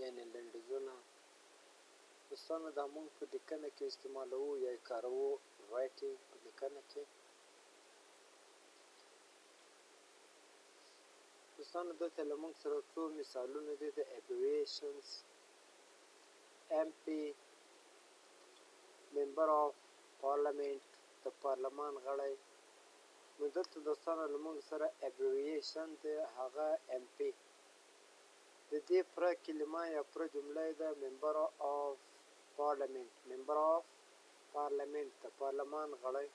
یعنې لنډیزونه دوستانو دا موږ په لیکنه کې استعمالوو یا یې کاروو رایټینګ په لیکنه کې. دوستانو دلته له موږ سره څو مثالونه دي د abbreviations. MP member of parliament د پارلمان غړی. نو دلته دوستانو له موږ سره abbreviation دی هغه MP. د دې پوره کلمه یا پوره جمله ده member of parliament. member of parliament د پارلمان غړی.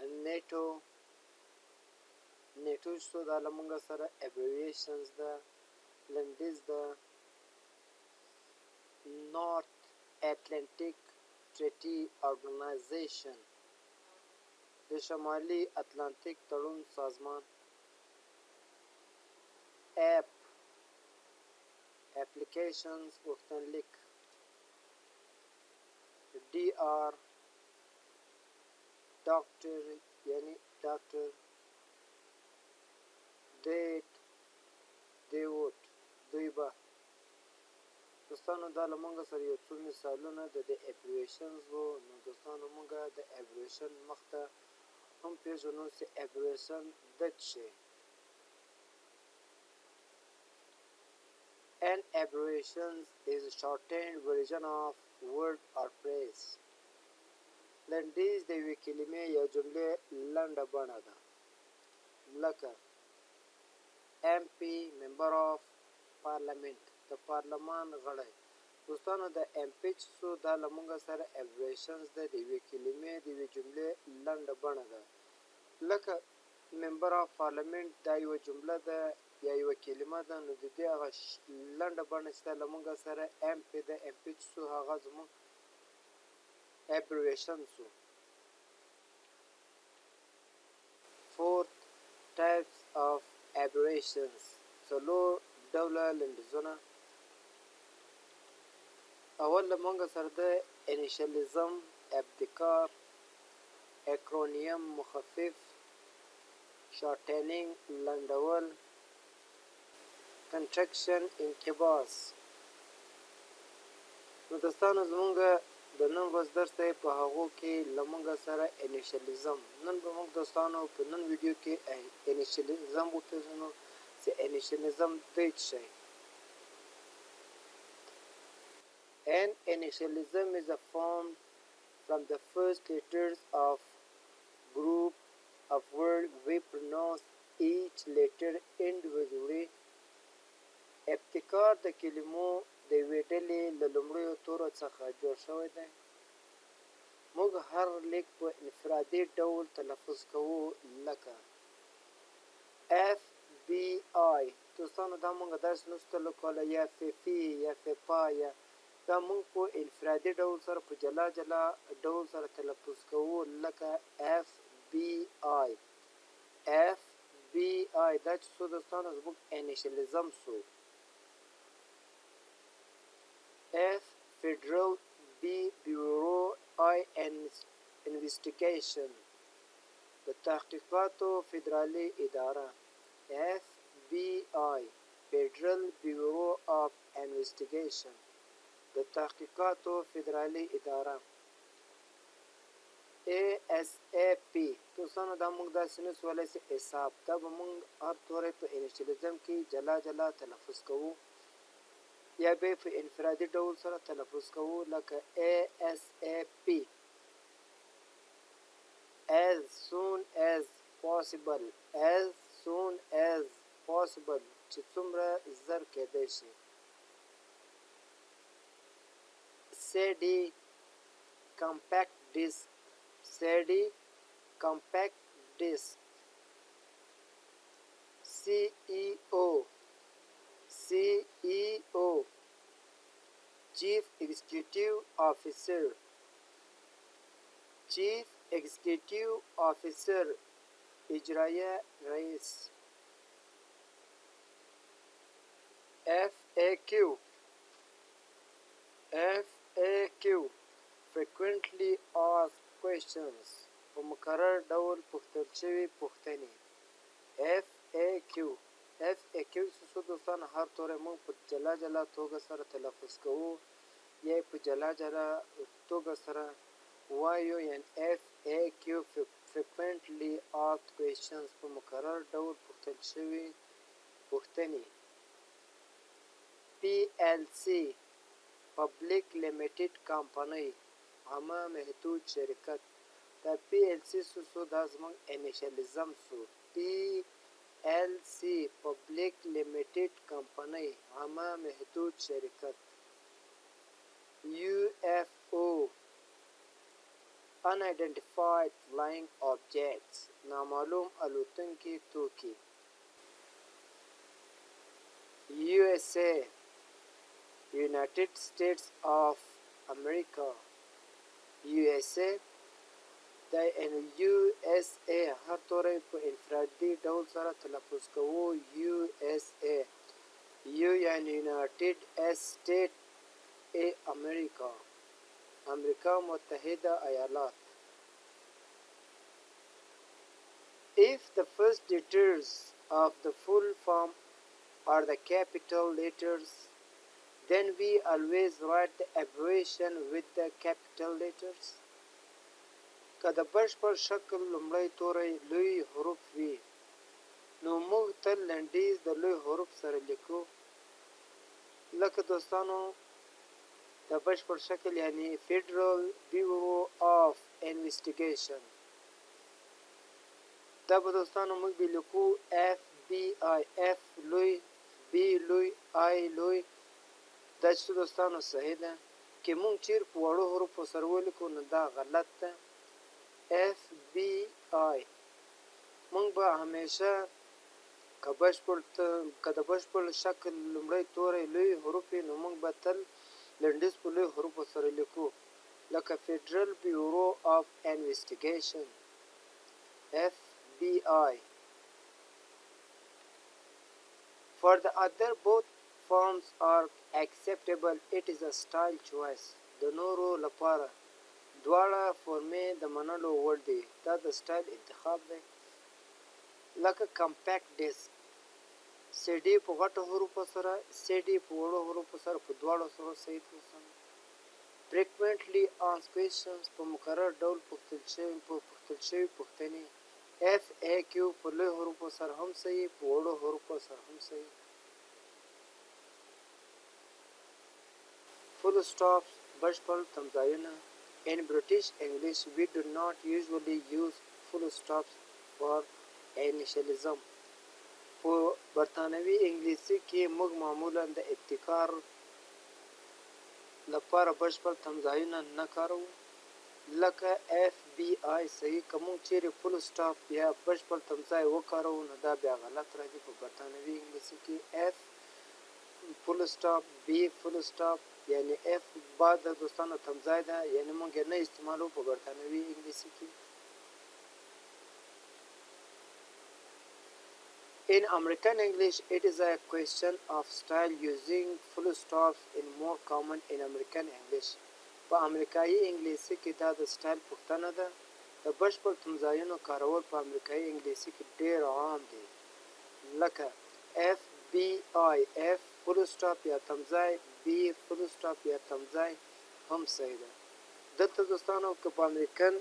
NATO شو دا له موږ سره abbreviations ده لنډیز ده North Atlantic Treaty Organization د شمالي اتلانتیک تړون سازمان. Applications غوښتنلیک. DR doctor یعنی ډاکټر. they would دوی به. دوستانو دا له موږ سره یو څو مثالونه د abbreviations وو. نو دوستانو موږ د abbreviation مخته هم پیژنو چې abbreviation د څه. An abbreviation is a shortened version of word or phrase. لنډیز د یوې کلمې یا جملې لنډه بڼه ده. لکه MP member of parliament د پارلمان غړی. دوستانو د MP چې څو دا له موږ سره abbreviations ده د یوې کلمې د یوې جملې لنډه بڼه ده. لکه member of parliament دا یوه جمله ده یا یوه کلمه ده. نو د دې هغه لنډه بڼه چې ده له موږ سره MP ده. MP چې څو هغه زموږ abbreviation شو. Fourth types of abbreviations. څلور ډوله لنډیزونه. اول له موږ سره د initialism ابتکار. acronym مخفف. shortening لنډول. contraction انقباض. نو دوستانو زموږ د نن ورځ درس دی په هغو کې له موږ سره initialism. نن به موږ دوستانو په نن ویډیو کې initialism وپېژنو چې initialism دی څه شی. An initialism is formed from the first letters of group of word we pronounce each letter individually. ابتکار د کلمو د یوې ډلې له لومړیو تورو څخه جوړ شوی دی. موږ هر لیک په انفرادي ډول تلفظ کوو. لکه FBI. دوستانو دا موږ داسې نشته لکه یا ففي یا فپا یا دا موږ په انفرادي ډول سره په جلا جلا ډول سره تلفظ کوو. لکه FBI. FBI دا چې څو دوستانو زموږ initialism شو. F Federal. B Bureau. I Investigation د تحقیقاتو فدرالي اداره. FBI Federal Bureau of Investigation د تحقیقاتو فدرالي اداره. ASAP. دوستانو دا موږ داسې نشو ویلی چې حساب. دا به موږ هر توری په initialism کې جلا جلا تلفظ کوو یا به په انفرادي ډول سره تلفظ کوو. لکه ASAP. As soon as possible. As soon as possible چې څومره زر کېدای شي. CD compact disc. CD compact disc. CEO. CEO Chief Executive Officer. Chief Executive Officer اجرائیه رئیس. FAQ. FAQ Frequently Asked Questions په مکرر ډول پوښتل شوي پوښتنې. FAQ. FAQ څه دوستانو هر توری موږ په جلا جلا توګه سره تلفظ کوو یا په جلا جلا توګه سره وایو. یعنی FAQ frequently asked questions په مکرر ډول پوښتل شوي پوښتنې. PLC Public Limited Company عامه محدود شرکت. دا PLC سو دا زمونږ initialism سو. PLC Public Limited Company عامه محدود شرکت. UFO Unidentified Flying Objects نامعلوم الوتونکي توکي. USA United States of America. USA دا USA هر توری په انفرادي ډول سره تلفظ کوو. USA U یعنی United States America امریکا متحده ایالات. If the first letters of the full form are the capital letters, then we always write the abbreviation with the capital letters. که د بشپړ شکل لومړی توری لوی حروف وي نو موږ تل لنډیز د لوی حروف سره لیکو. لکه دوستانو د بشپړ شکل یعنی Federal Bureau of Investigation. دا به دوستانو موږ به لیکو FBI. F لوی B لوی I لوی. دا چې دوستانو صحیح ده. که موږ چیر په وړو حروفو سره ولیکو نو دا غلط ده. FBI موږ به همیشه که د بشپړ شکل لومړی توری لوی حروف نو موږ به تل لنډیز په لوی حروفو سره لیکو. لکه Federal Bureau of Investigation FBI. For the other both forms are acceptable. It is a style choice. د نورو لپاره دواړه فورمې د منلو وړ دي. دا د سټایل انتخاب دی. لکه compact disc CD په غټو حروفو سره CD په وړو حروفو سره په دواړو سره صحیح ده. Frequently asked questions په مکرر ډول پوښتل شوي پوښتنې. FAQ په لوی حروفو سره هم صحیح په وړو حروفو سره هم صحیح. Full stops بشپړ تمځایونه. In British English we do not usually use full stops for initialism. په برطانوي انګلیسي کې موږ معمولا د ابتکار لپاره بشپړ تمځایونه نه کاروو. لکه FBI صحیح. که موږ چیرې فول سټاپ یا بشپړ تمځای وکاروو نو دا بیا غلط راځي په برطانوي انګلیسي کې. F فول سټاپ B فول سټاپ یعنی F بعد د دوستانو تمځای ده یعنی موږ یې نه استعمالو په برطانوي انګلیسي کې. In American English, it is a question of style. Using full stops is more common in American English. په امریکایي انګلیسي کې دا د سټایل پوښتنه ده. د بشپړ تمځایونو کارول په امریکایي انګلیسي کې ډېر عام دي. لکه FBI F فول سټاپ یا تمځای B فول سټاپ یا تمځای هم صحیح ده. دلته دوستانو که په امریکن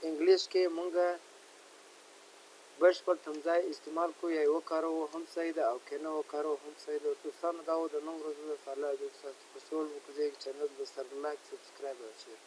انګلیش کې مونږه بشپړ تمځای استعمال کو یا وکاروو هم صحیح ده او که نه وکاروو هم صحیح ده. دوستانو دا و د نن ورځې د الله دوست خوشحال وکړئ. چینل به سره لایک سبسکرایب او شیر